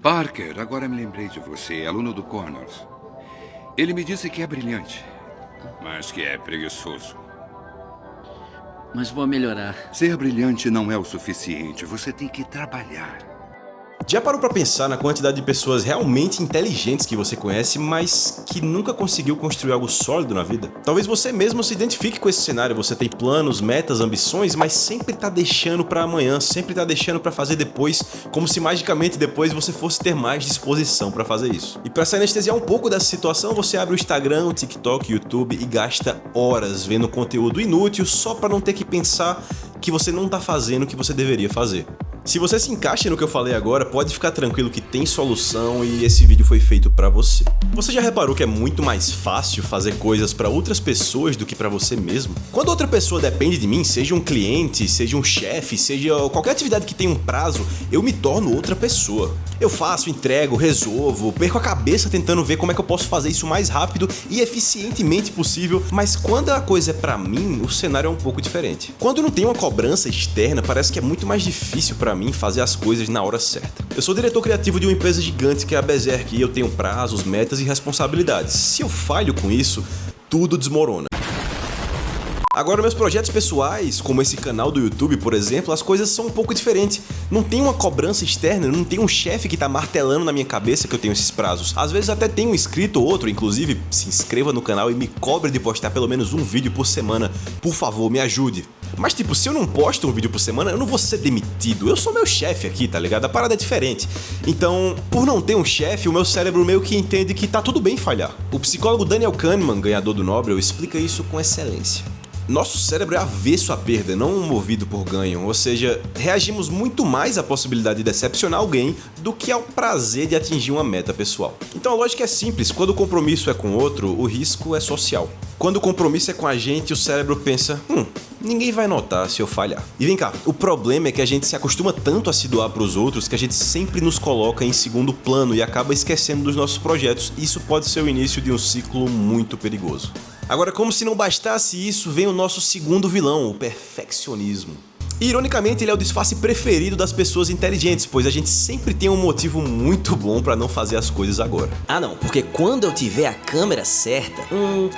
Parker, agora me lembrei de você, aluno do Connors. Ele me disse que é brilhante, mas que é preguiçoso. Mas vou melhorar. Ser brilhante não é o suficiente, você tem que trabalhar. Já parou pra pensar na quantidade de pessoas realmente inteligentes que você conhece, mas que nunca conseguiu construir algo sólido na vida? Talvez você mesmo se identifique com esse cenário, você tem planos, metas, ambições, mas sempre tá deixando pra amanhã, sempre tá deixando pra fazer depois, como se magicamente depois você fosse ter mais disposição pra fazer isso. E pra se anestesiar um pouco dessa situação, você abre o Instagram, o TikTok, o YouTube e gasta horas vendo conteúdo inútil só pra não ter que pensar que você não tá fazendo o que você deveria fazer. Se você se encaixa no que eu falei agora, pode ficar tranquilo que tem solução e esse vídeo foi feito pra você. Você já reparou que é muito mais fácil fazer coisas pra outras pessoas do que pra você mesmo? Quando outra pessoa depende de mim, seja um cliente, seja um chefe, seja qualquer atividade que tenha um prazo, eu me torno outra pessoa. Eu faço, entrego, resolvo, perco a cabeça tentando ver como é que eu posso fazer isso mais rápido e eficientemente possível, mas quando a coisa é pra mim, o cenário é um pouco diferente. Quando não tem uma cobrança externa, parece que é muito mais difícil pra mim fazer as coisas na hora certa. Eu sou diretor criativo de uma empresa gigante que é a Berserk e eu tenho prazos, metas e responsabilidades. Se eu falho com isso, tudo desmorona. Agora, meus projetos pessoais, como esse canal do YouTube, por exemplo, as coisas são um pouco diferentes. Não tem uma cobrança externa, não tem um chefe que tá martelando na minha cabeça que eu tenho esses prazos. Às vezes até tem um inscrito ou outro, inclusive se inscreva no canal e me cobre de postar pelo menos um vídeo por semana. Por favor, me ajude. Mas tipo, se eu não posto um vídeo por semana, eu não vou ser demitido. Eu sou meu chefe aqui, tá ligado? A parada é diferente. Então, por não ter um chefe, o meu cérebro meio que entende que tá tudo bem falhar. O psicólogo Daniel Kahneman, ganhador do Nobel, explica isso com excelência. Nosso cérebro é avesso à perda, não movido por ganho, ou seja, reagimos muito mais à possibilidade de decepcionar alguém do que ao prazer de atingir uma meta pessoal. Então a lógica é simples, quando o compromisso é com outro, o risco é social. Quando o compromisso é com a gente, o cérebro pensa, ninguém vai notar se eu falhar. E vem cá, o problema é que a gente se acostuma tanto a se doar para os outros que a gente sempre nos coloca em segundo plano e acaba esquecendo dos nossos projetos. Isso pode ser o início de um ciclo muito perigoso. Agora, como se não bastasse isso, vem o nosso segundo vilão, o perfeccionismo. E, ironicamente, ele é o disfarce preferido das pessoas inteligentes, pois a gente sempre tem um motivo muito bom pra não fazer as coisas agora. Ah não, porque quando eu tiver a câmera certa,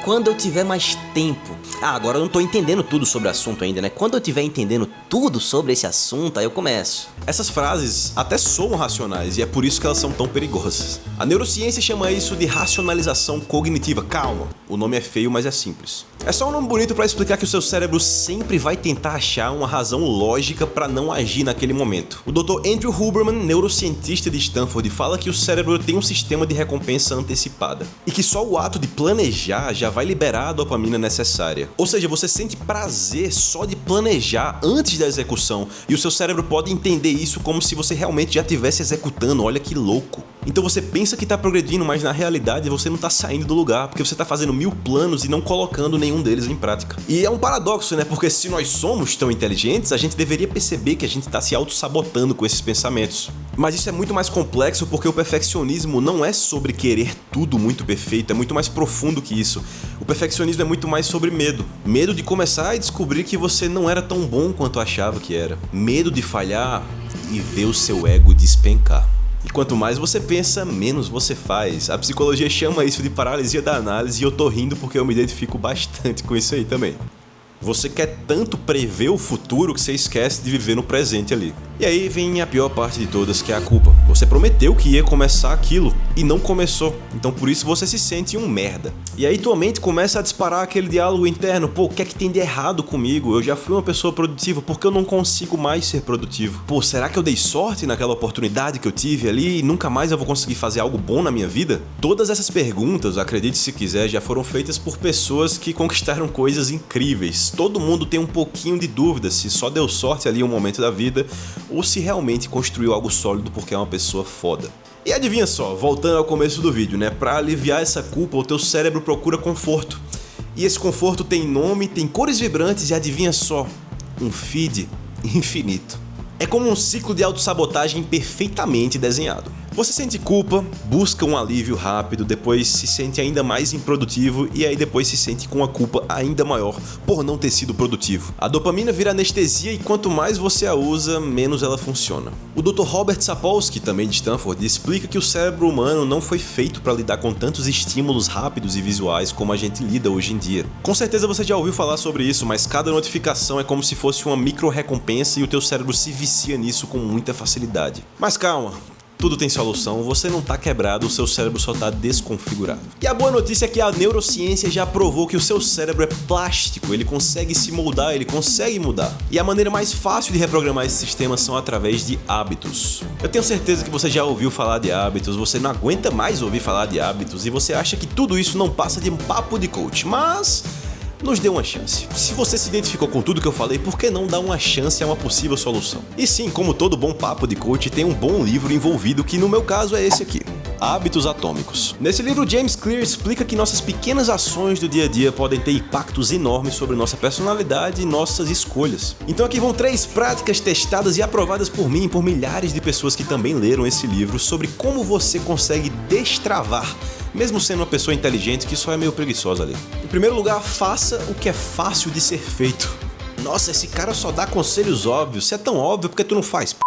quando eu tiver mais tempo. Agora eu não tô entendendo tudo sobre o assunto ainda, né? Quando eu tiver entendendo tudo sobre esse assunto, aí eu começo. Essas frases até soam racionais e é por isso que elas são tão perigosas. A neurociência chama isso de racionalização cognitiva. Calma, o nome é feio, mas é simples. É só um nome bonito pra explicar que o seu cérebro sempre vai tentar achar uma razão lógica para não agir naquele momento. O Dr. Andrew Huberman, neurocientista de Stanford, fala que o cérebro tem um sistema de recompensa antecipada e que só o ato de planejar já vai liberar a dopamina necessária. Ou seja, você sente prazer só de planejar antes da execução e o seu cérebro pode entender isso como se você realmente já estivesse executando. Olha que louco! Então você pensa que está progredindo, mas na realidade você não está saindo do lugar, porque você está fazendo 1000 planos e não colocando nenhum deles em prática. E é um paradoxo, né? Porque se nós somos tão inteligentes, a gente deveria perceber que a gente está se auto-sabotando com esses pensamentos. Mas isso é muito mais complexo porque o perfeccionismo não é sobre querer tudo muito perfeito, é muito mais profundo que isso. O perfeccionismo é muito mais sobre medo. Medo de começar e descobrir que você não era tão bom quanto achava que era. Medo de falhar e ver o seu ego despencar. E quanto mais você pensa, menos você faz. A psicologia chama isso de paralisia da análise e eu tô rindo porque eu me identifico bastante com isso aí também. Você quer tanto prever o futuro que você esquece de viver no presente ali. E aí vem a pior parte de todas, que é a culpa. Você prometeu que ia começar aquilo e não começou, então por isso você se sente um merda. E aí tua mente começa a disparar aquele diálogo interno, pô, o que é que tem de errado comigo? Eu já fui uma pessoa produtiva, por que eu não consigo mais ser produtivo? Pô, será que eu dei sorte naquela oportunidade que eu tive ali e nunca mais eu vou conseguir fazer algo bom na minha vida? Todas essas perguntas, acredite se quiser, já foram feitas por pessoas que conquistaram coisas incríveis. Todo mundo tem um pouquinho de dúvida se só deu sorte ali em um momento da vida ou se realmente construiu algo sólido porque é uma pessoa foda. E adivinha só, voltando ao começo do vídeo, né? Pra aliviar essa culpa, o teu cérebro procura conforto. E esse conforto tem nome, tem cores vibrantes e adivinha só, um feed infinito. É como um ciclo de autossabotagem perfeitamente desenhado. Você sente culpa, busca um alívio rápido, depois se sente ainda mais improdutivo e aí depois se sente com a culpa ainda maior por não ter sido produtivo. A dopamina vira anestesia e quanto mais você a usa, menos ela funciona. O Dr. Robert Sapolsky, também de Stanford, explica que o cérebro humano não foi feito para lidar com tantos estímulos rápidos e visuais como a gente lida hoje em dia. Com certeza você já ouviu falar sobre isso, mas cada notificação é como se fosse uma micro-recompensa e o teu cérebro se vicia nisso com muita facilidade. Mas calma, tudo tem solução, você não tá quebrado, o seu cérebro só tá desconfigurado. E a boa notícia é que a neurociência já provou que o seu cérebro é plástico, ele consegue se moldar, ele consegue mudar. E a maneira mais fácil de reprogramar esse sistema são através de hábitos. Eu tenho certeza que você já ouviu falar de hábitos, você não aguenta mais ouvir falar de hábitos e você acha que tudo isso não passa de um papo de coach, mas nos dê uma chance. Se você se identificou com tudo que eu falei, por que não dar uma chance a uma possível solução? E sim, como todo bom papo de coach, tem um bom livro envolvido que no meu caso é esse aqui. Hábitos Atômicos. Nesse livro, James Clear explica que nossas pequenas ações do dia a dia podem ter impactos enormes sobre nossa personalidade e nossas escolhas. Então aqui vão 3 práticas testadas e aprovadas por mim e por milhares de pessoas que também leram esse livro sobre como você consegue destravar, mesmo sendo uma pessoa inteligente que só é meio preguiçosa ali. Em primeiro lugar, faça o que é fácil de ser feito. Nossa, esse cara só dá conselhos óbvios. Se é tão óbvio, por que tu não faz, p***?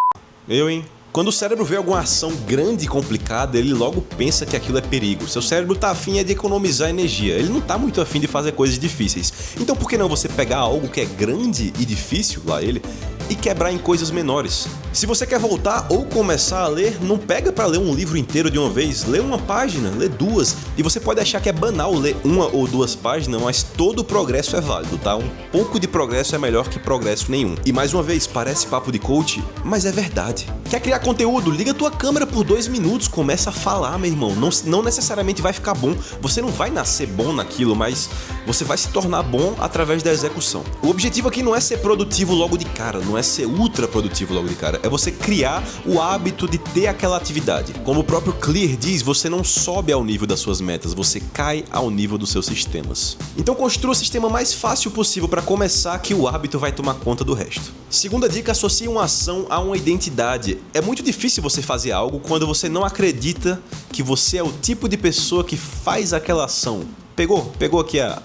Eu, hein? Quando o cérebro vê alguma ação grande e complicada, ele logo pensa que aquilo é perigo. Seu cérebro tá afim de economizar energia, ele não tá muito afim de fazer coisas difíceis. Então por que não você pegar algo que é grande e difícil, lá ele, e quebrar em coisas menores? Se você quer voltar ou começar a ler, não pega pra ler um livro inteiro de uma vez, lê uma página, lê 2. E você pode achar que é banal ler 1 ou 2 páginas, mas todo progresso é válido, tá? Um pouco de progresso é melhor que progresso nenhum. E mais uma vez, parece papo de coach, mas é verdade. Quer criar conteúdo? Liga tua câmera por 2 minutos, começa a falar, meu irmão. Não necessariamente vai ficar bom, você não vai nascer bom naquilo, mas você vai se tornar bom através da execução. O objetivo aqui não é ser produtivo logo de cara, não é ser ultra produtivo logo de cara, é você criar o hábito de ter aquela atividade. Como o próprio Clear diz, você não sobe ao nível das suas metas, você cai ao nível dos seus sistemas. Então construa o sistema mais fácil possível para começar, que o hábito vai tomar conta do resto. Segunda dica, associe uma ação a uma identidade. É muito difícil você fazer algo quando você não acredita que você é o tipo de pessoa que faz aquela ação. Pegou aqui a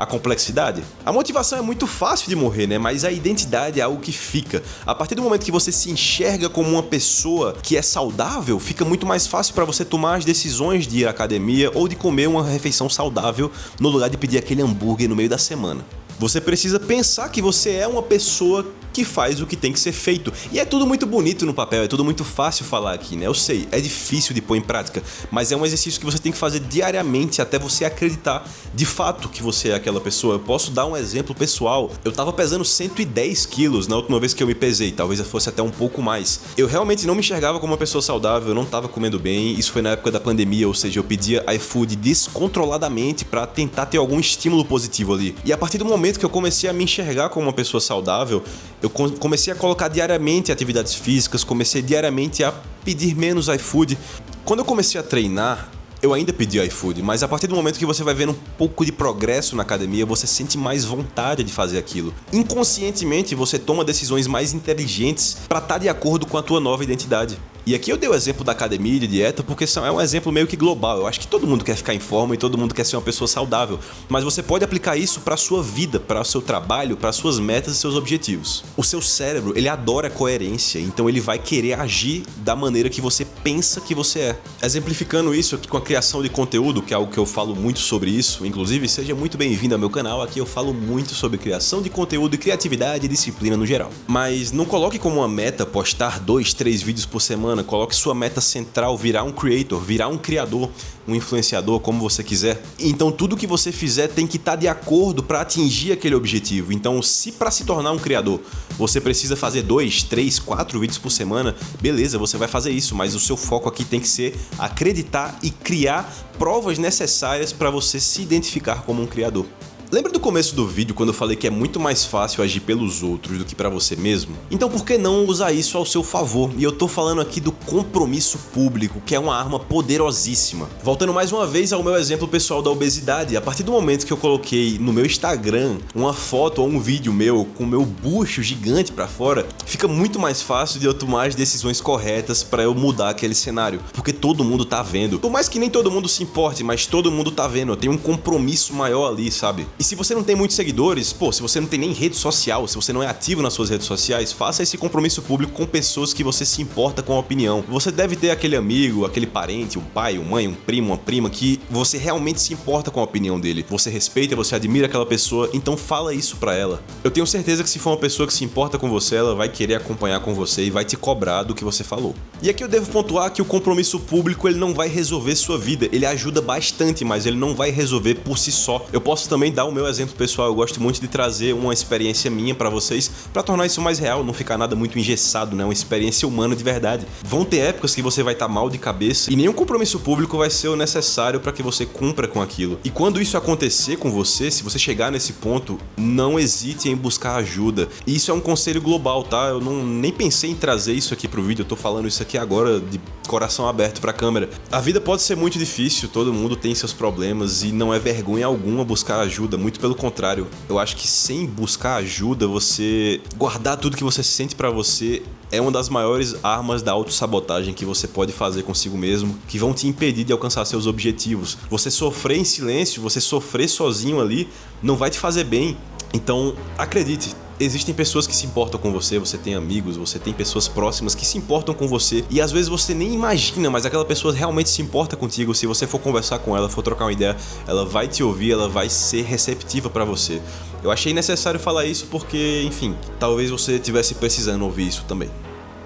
complexidade? A motivação é muito fácil de morrer, né? Mas a identidade é algo que fica. A partir do momento que você se enxerga como uma pessoa que é saudável, fica muito mais fácil para você tomar as decisões de ir à academia ou de comer uma refeição saudável no lugar de pedir aquele hambúrguer no meio da semana. Você precisa pensar que você é uma pessoa que faz o que tem que ser feito. E é tudo muito bonito no papel, é tudo muito fácil falar aqui, né? Eu sei, é difícil de pôr em prática, mas é um exercício que você tem que fazer diariamente até você acreditar de fato que você é aquela pessoa. Eu posso dar um exemplo pessoal. Eu tava pesando 110 quilos na última vez que eu me pesei, talvez eu fosse até um pouco mais. Eu realmente não me enxergava como uma pessoa saudável, eu não tava comendo bem, isso foi na época da pandemia, ou seja, eu pedia iFood descontroladamente pra tentar ter algum estímulo positivo ali. E a partir do momento que eu comecei a me enxergar como uma pessoa saudável, eu comecei a colocar diariamente atividades físicas, comecei diariamente a pedir menos iFood. Quando eu comecei a treinar, eu ainda pedi iFood, mas a partir do momento que você vai vendo um pouco de progresso na academia, você sente mais vontade de fazer aquilo. Inconscientemente, você toma decisões mais inteligentes para estar de acordo com a tua nova identidade. E aqui eu dei o exemplo da academia e de dieta porque é um exemplo meio que global. Eu acho que todo mundo quer ficar em forma e todo mundo quer ser uma pessoa saudável. Mas você pode aplicar isso para a sua vida, para o seu trabalho, para as suas metas e seus objetivos. O seu cérebro, ele adora coerência, então ele vai querer agir da maneira que você pensa que você é. Exemplificando isso aqui com a criação de conteúdo, que é algo que eu falo muito sobre isso. Inclusive, seja muito bem-vindo ao meu canal. Aqui eu falo muito sobre criação de conteúdo e criatividade e disciplina no geral. Mas não coloque como uma meta postar 2, 3 vídeos por semana. Coloque sua meta central, virar um creator, virar um criador, um influenciador, como você quiser. Então tudo que você fizer tem que estar de acordo para atingir aquele objetivo. Então se para se tornar um criador você precisa fazer 2, 3, 4 vídeos por semana, beleza, você vai fazer isso, mas o seu foco aqui tem que ser acreditar e criar provas necessárias para você se identificar como um criador. Lembra do começo do vídeo quando eu falei que é muito mais fácil agir pelos outros do que pra você mesmo? Então por que não usar isso ao seu favor? E eu tô falando aqui do compromisso público, que é uma arma poderosíssima. Voltando mais uma vez ao meu exemplo pessoal da obesidade, a partir do momento que eu coloquei no meu Instagram uma foto ou um vídeo meu com o meu bucho gigante pra fora, fica muito mais fácil de eu tomar as decisões corretas pra eu mudar aquele cenário, porque todo mundo tá vendo. Por mais que nem todo mundo se importe, mas todo mundo tá vendo, eu tenho um compromisso maior ali, sabe? E se você não tem muitos seguidores, pô, se você não tem nem rede social, se você não é ativo nas suas redes sociais, faça esse compromisso público com pessoas que você se importa com a opinião. Você deve ter aquele amigo, aquele parente, um pai, uma mãe, um primo, uma prima, que você realmente se importa com a opinião dele. Você respeita, você admira aquela pessoa, então fala isso pra ela. Eu tenho certeza que se for uma pessoa que se importa com você, ela vai querer acompanhar com você e vai te cobrar do que você falou. E aqui eu devo pontuar que o compromisso público ele não vai resolver sua vida, ele ajuda bastante, mas ele não vai resolver por si só. Eu posso também dar o meu exemplo pessoal, eu gosto muito de trazer uma experiência minha pra vocês, pra tornar isso mais real, não ficar nada muito engessado, né? Uma experiência humana de verdade. Vão ter épocas que você vai estar mal de cabeça e nenhum compromisso público vai ser o necessário pra que você cumpra com aquilo. E quando isso acontecer com você, se você chegar nesse ponto, não hesite em buscar ajuda. E isso é um conselho global, tá? Eu nem pensei em trazer isso aqui pro vídeo, eu tô falando isso aqui agora de coração aberto pra câmera. A vida pode ser muito difícil, todo mundo tem seus problemas e não é vergonha alguma buscar ajuda, muito pelo contrário. Eu acho que sem buscar ajuda, você guardar tudo que você sente pra você é uma das maiores armas da autossabotagem que você pode fazer consigo mesmo, que vão te impedir de alcançar seus objetivos. Você sofrer em silêncio, você sofrer sozinho ali, não vai te fazer bem. Então, acredite, existem pessoas que se importam com você, você tem amigos, você tem pessoas próximas que se importam com você e às vezes você nem imagina, mas aquela pessoa realmente se importa contigo. Se você for conversar com ela, for trocar uma ideia, ela vai te ouvir, ela vai ser receptiva pra você. Eu achei necessário falar isso porque, enfim, talvez você estivesse precisando ouvir isso também.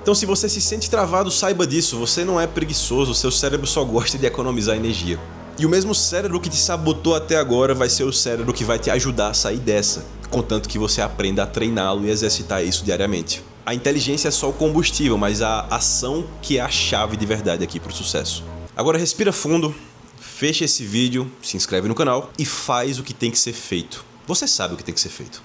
Então se você se sente travado, saiba disso, você não é preguiçoso, seu cérebro só gosta de economizar energia. E o mesmo cérebro que te sabotou até agora vai ser o cérebro que vai te ajudar a sair dessa, contanto que você aprenda a treiná-lo e exercitar isso diariamente. A inteligência é só o combustível, mas a ação que é a chave de verdade aqui pro sucesso. Agora respira fundo, fecha esse vídeo, se inscreve no canal e faz o que tem que ser feito. Você sabe o que tem que ser feito.